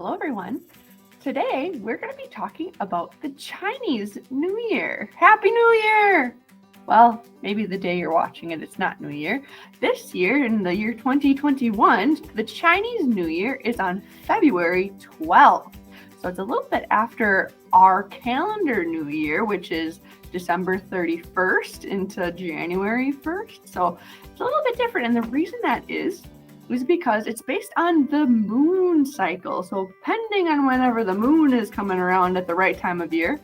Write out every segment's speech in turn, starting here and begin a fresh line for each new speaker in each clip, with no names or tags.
Hello, everyone. Today, we're going to be talking about the Chinese New Year. Happy New Year! Well, maybe the day you're watching it, it's not New Year. This year, in the year 2021, the Chinese New Year is on February 12th. So it's a little bit after our calendar New Year, which is December 31st into January 1st. So it's a little bit different. And the reason that is because it's based on the moon cycle. So depending on whenever the moon is coming around at the right time of year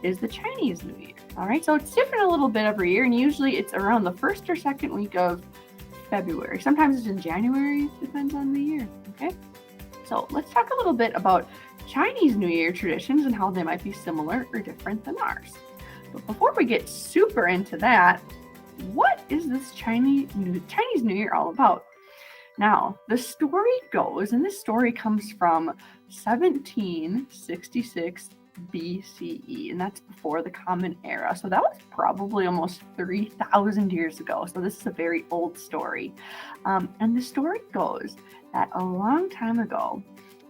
is the Chinese New Year. All right, so it's different a little bit every year, and usually it's around the first or second week of February. Sometimes it's in January, depends on the year, okay? So let's talk a little bit about Chinese New Year traditions and how they might be similar or different than ours. But before we get super into that, what is this Chinese New Year all about? Now, the story goes, and this story comes from 1766 BCE, and that's before the Common Era. So that was probably almost 3,000 years ago. So this is a very old story. And the story goes that a long time ago,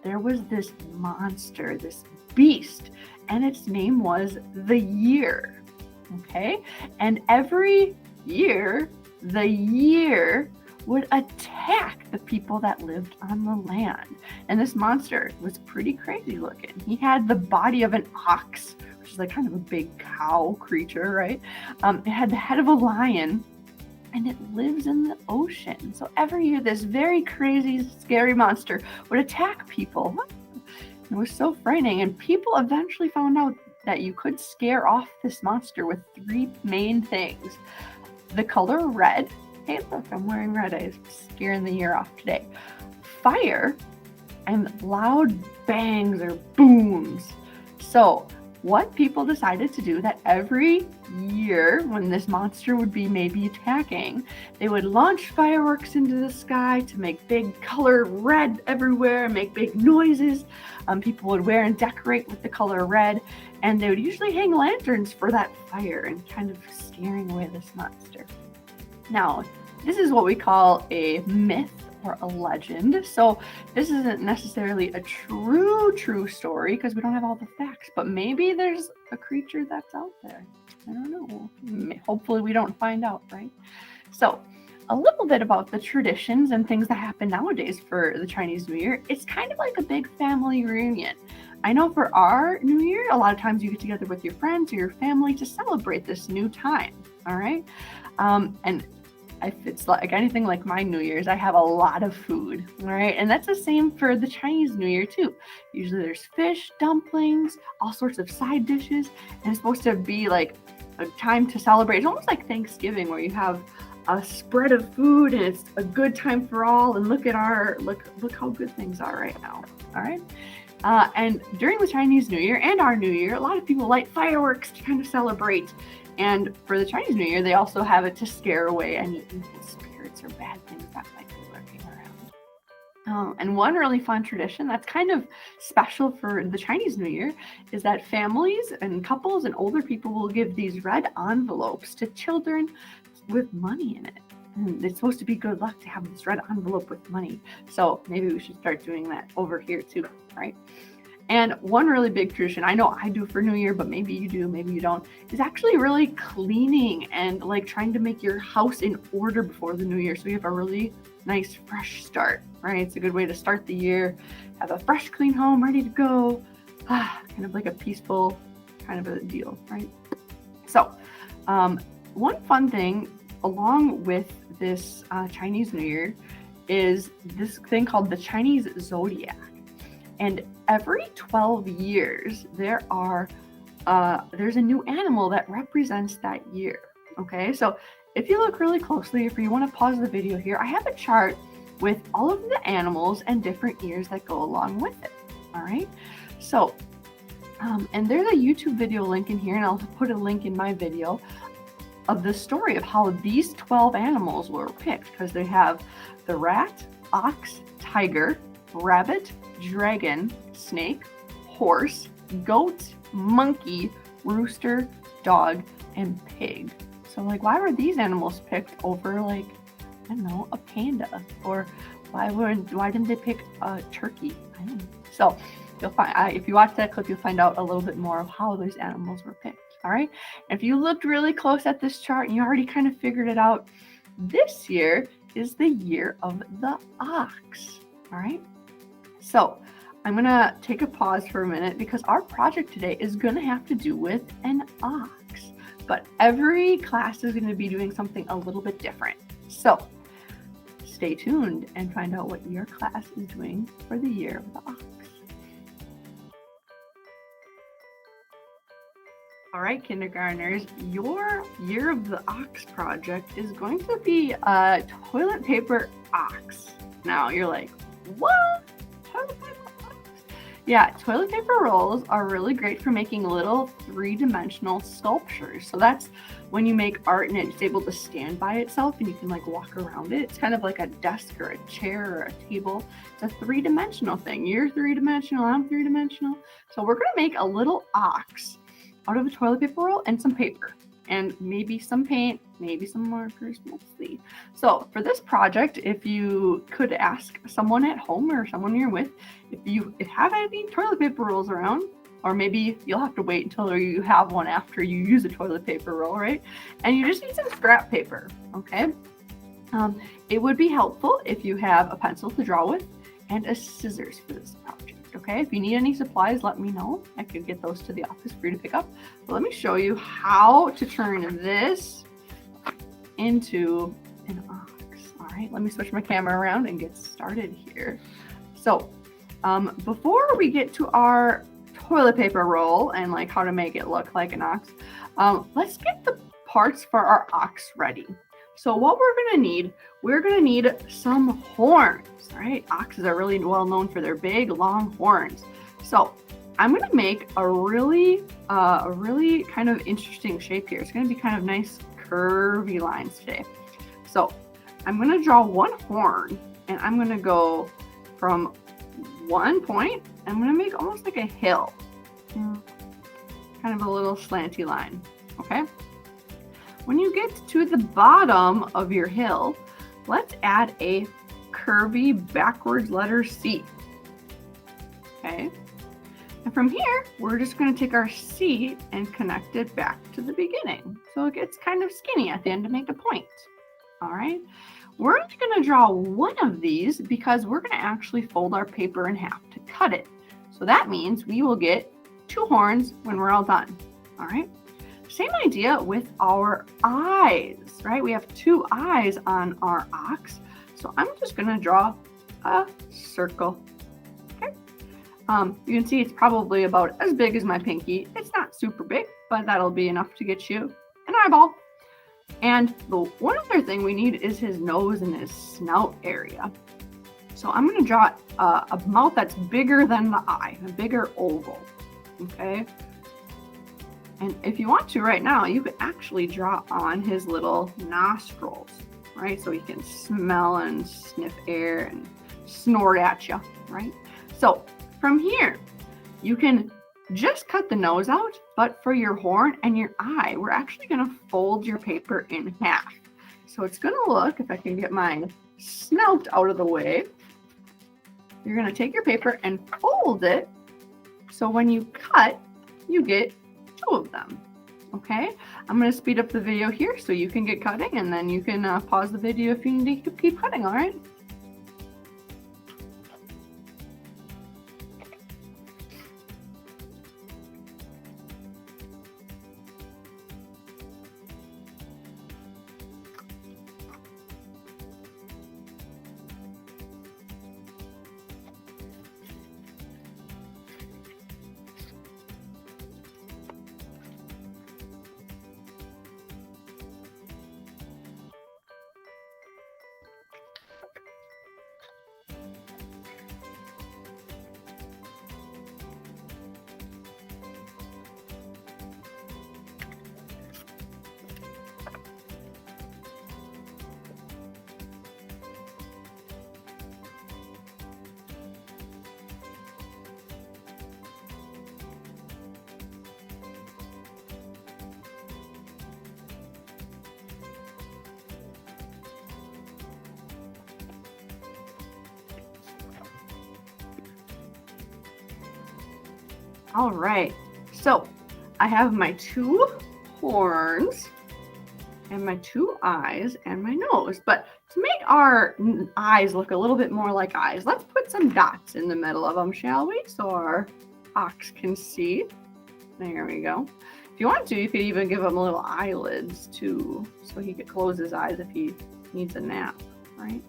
there was this monster, this beast, and its name was the Year. Okay? And every year, the Year would attack the people that lived on the land. And this monster was pretty crazy looking. He had the body of an ox, which is like kind of a big cow creature, right? It had the head of a lion, and it lives in the ocean. So every year, this very crazy, scary monster would attack people. It was so frightening, and people eventually found out that you could scare off this monster with three main things. The color red. Hey, look, I'm wearing red. I'm scaring the year off today. Fire and loud bangs or booms. So what people decided to do that every year when this monster would be maybe attacking, they would launch fireworks into the sky to make big color red everywhere and make big noises. People would wear and decorate with the color red, and they would usually hang lanterns for that fire and kind of scaring away this monster. Now, this is what we call a myth or a legend. So this isn't necessarily a true story because we don't have all the facts, but maybe there's a creature that's out there. I don't know. Hopefully we don't find out, right? So a little bit about the traditions and things that happen nowadays for the Chinese New Year. It's kind of like a big family reunion. I know for our New Year, a lot of times you get together with your friends or your family to celebrate this new time, all right? And if it's like anything like my New Year's, I have a lot of food, all right? And that's the same for the Chinese New Year too. Usually there's fish, dumplings, all sorts of side dishes, and it's supposed to be like a time to celebrate. It's almost like Thanksgiving where you have a spread of food and it's a good time for all, and look how good things are right now, all right? And during the Chinese New Year and our New Year, a lot of people light fireworks to kind of celebrate. And for the Chinese New Year, they also have it to scare away any evil spirits or bad things that might be lurking around. And one really fun tradition that's kind of special for the Chinese New Year is that families and couples and older people will give these red envelopes to children with money in it. And it's supposed to be good luck to have this red envelope with money. So maybe we should start doing that over here too, right? And one really big tradition, I know I do for New Year, but maybe you do, maybe you don't, is actually really cleaning and like trying to make your house in order before the New Year. So you have a really nice fresh start, right? It's a good way to start the year, have a fresh, clean home ready to go, kind of like a peaceful kind of a deal, right? So one fun thing along with this Chinese New Year is this thing called the Chinese Zodiac. And every 12 years, there's a new animal that represents that year, okay? So if you look really closely, if you want to pause the video here, I have a chart with all of the animals and different years that go along with it, all right? So, and there's a YouTube video link in here, and I'll put a link in my video of the story of how these 12 animals were picked, because they have the rat, ox, tiger, rabbit, dragon, snake, horse, goat, monkey, rooster, dog, and pig. So like, why were these animals picked over like, I don't know, a panda? Or why didn't they pick a turkey? I don't know, So you'll find, if you watch that clip, you'll find out a little bit more of how those animals were picked. All right. If you looked really close at this chart and you already kind of figured it out, this year is the year of the ox. All right. So I'm going to take a pause for a minute because our project today is going to have to do with an ox, but every class is going to be doing something a little bit different. So stay tuned and find out what your class is doing for the year of the ox. All right, kindergartners, your Year of the Ox project is going to be a toilet paper ox. Now you're like, what? Toilet paper ox? Yeah, toilet paper rolls are really great for making little three-dimensional sculptures. So that's when you make art and it's able to stand by itself and you can like walk around it. It's kind of like a desk or a chair or a table. It's a three-dimensional thing. You're three-dimensional, I'm three-dimensional. So we're gonna make a little ox out of a toilet paper roll and some paper and maybe some paint, maybe some markers mostly. So for this project, if you could ask someone at home or someone you're with, if you have any toilet paper rolls around, or maybe you'll have to wait until you have one after you use a toilet paper roll, right? And you just need some scrap paper, okay? It would be helpful if you have a pencil to draw with and a scissors for this project. Okay, if you need any supplies, let me know. I could get those to the office for you to pick up. But let me show you how to turn this into an ox. All right, let me switch my camera around and get started here. So before we get to our toilet paper roll and like how to make it look like an ox, let's get the parts for our ox ready. So what we're gonna need some horns, right? Oxes are really well known for their big, long horns. So I'm gonna make a really kind of interesting shape here. It's gonna be kind of nice curvy lines today. So I'm gonna draw one horn and I'm gonna go from one point. I'm gonna make almost like a hill, kind of a little slanty line, okay? When you get to the bottom of your hill, let's add a curvy backwards letter C. Okay. And from here, we're just going to take our C and connect it back to the beginning. So it gets kind of skinny at the end to make a point. All right. We're only going to draw one of these because we're going to actually fold our paper in half to cut it. So that means we will get two horns when we're all done. All right. Same idea with our eyes, right? We have two eyes on our ox. So I'm just going to draw a circle. Okay. You can see it's probably about as big as my pinky. It's not super big, but that'll be enough to get you an eyeball. And the one other thing we need is his nose and his snout area. So I'm going to draw a mouth that's bigger than the eye, a bigger oval. Okay. And if you want to right now, you could actually draw on his little nostrils, right? So he can smell and sniff air and snort at you, right? So from here, you can just cut the nose out, but for your horn and your eye, we're actually going to fold your paper in half. So it's going to look, if I can get my snout out of the way, you're going to take your paper and fold it. So when you cut, you get two of them. Okay, I'm going to speed up the video here so you can get cutting, and then you can pause the video if you need to keep cutting. All right. All right, so I have my 2 horns and my 2 eyes and my nose. But to make our eyes look a little bit more like eyes, let's put some dots in the middle of them, shall we? So our ox can see. There we go. If you want to, you could even give him little eyelids too, so he could close his eyes if he needs a nap, right?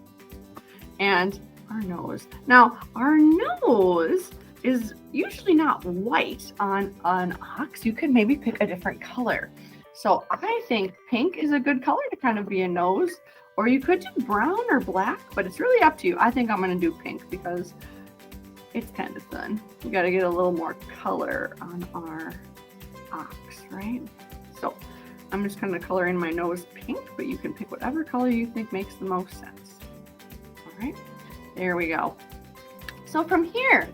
And our nose. Now, our nose is usually not white on an ox. You could maybe pick a different color. So I think pink is a good color to kind of be a nose, or you could do brown or black, but it's really up to you. I think I'm going to do pink because it's kind of fun. We got to get a little more color on our ox, right? So I'm just going to color in my nose pink, but you can pick whatever color you think makes the most sense. All right, there we go. So from here,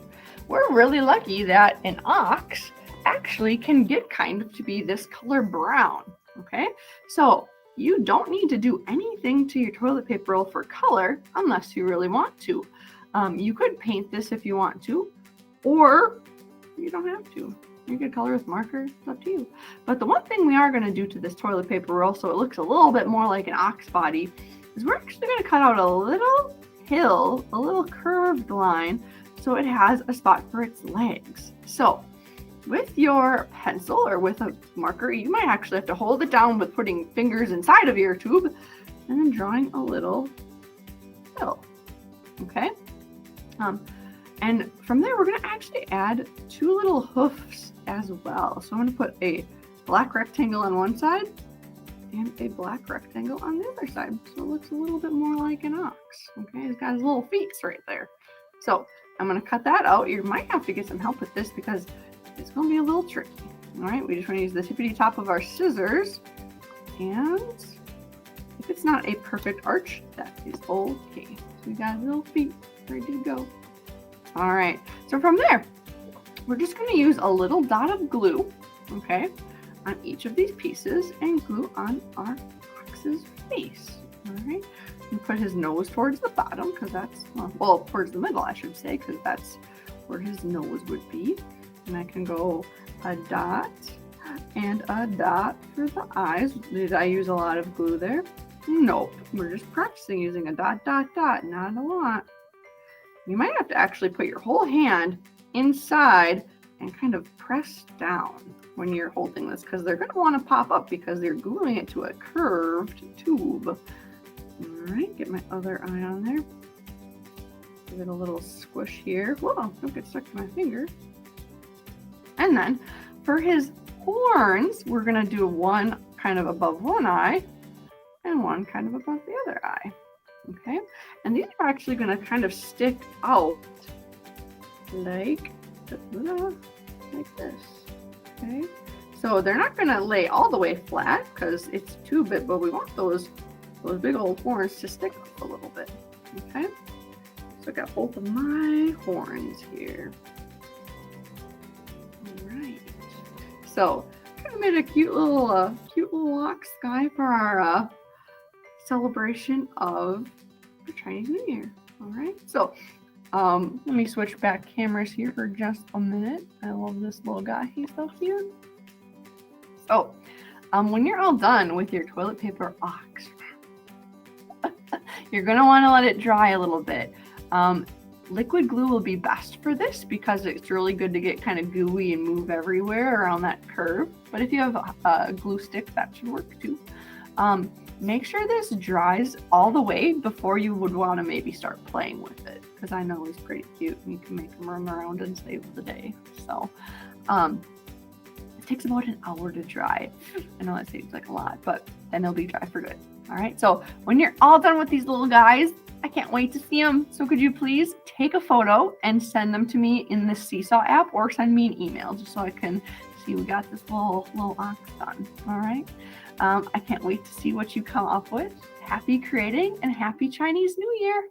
we're really lucky that an ox actually can get kind of to be this color brown, okay? So you don't need to do anything to your toilet paper roll for color unless you really want to. You could paint this if you want to, or you don't have to. You could color with markers, it's up to you. But the one thing we are going to do to this toilet paper roll so it looks a little bit more like an ox body is we're actually going to cut out a little hill, a little curved line, so it has a spot for its legs. So with your pencil or with a marker, you might actually have to hold it down with putting fingers inside of your tube and then drawing a little hill, okay? And from there, we're going to actually add 2 little hoofs as well. So I'm going to put a black rectangle on one side and a black rectangle on the other side. So it looks a little bit more like an ox, okay? He's got his little feet right there. So I'm going to cut that out. You might have to get some help with this because it's going to be a little tricky. All right, we just want to use the tippity top of our scissors. And if it's not a perfect arch, that is okay. So we got little feet ready to go. All right, so from there, we're just going to use a little dot of glue, okay, on each of these pieces and glue on our ox's face. All right, and put his nose towards the bottom because that's, well, towards the middle, I should say, because that's where his nose would be. And I can go a dot and a dot for the eyes. Did I use a lot of glue there? Nope, we're just practicing using a dot, dot, dot, not a lot. You might have to actually put your whole hand inside and kind of press down when you're holding this because they're going to want to pop up because they're gluing it to a curved tube. All right, get my other eye on there. Give it a little squish here. Whoa, don't get stuck to my finger. And then for his horns, we're going to do one kind of above one eye and one kind of above the other eye. Okay, and these are actually going to kind of stick out like this. Okay, so they're not going to lay all the way flat because it's too big, but we want those big old horns to stick up a little bit. Okay, so I got both of my horns here. All right, so kind of made a cute little ox guy for our celebration of the Chinese New Year. All right, so let me switch back cameras here for just a minute. I love this little guy, he's so cute. So when you're all done with your toilet paper ox, you're going to want to let it dry a little bit. Liquid glue will be best for this because it's really good to get kind of gooey and move everywhere around that curve. But if you have a glue stick, that should work too. Make sure this dries all the way before you would want to maybe start playing with it because I know he's pretty cute and you can make him run around and save the day. So it takes about an hour to dry. I know that seems like a lot, but then they'll be dry for good. All right, so when you're all done with these little guys, I can't wait to see them. So could you please take a photo and send them to me in the Seesaw app or send me an email just so I can see we got this little ox done. All right. I can't wait to see what you come up with. Happy creating and happy Chinese New Year.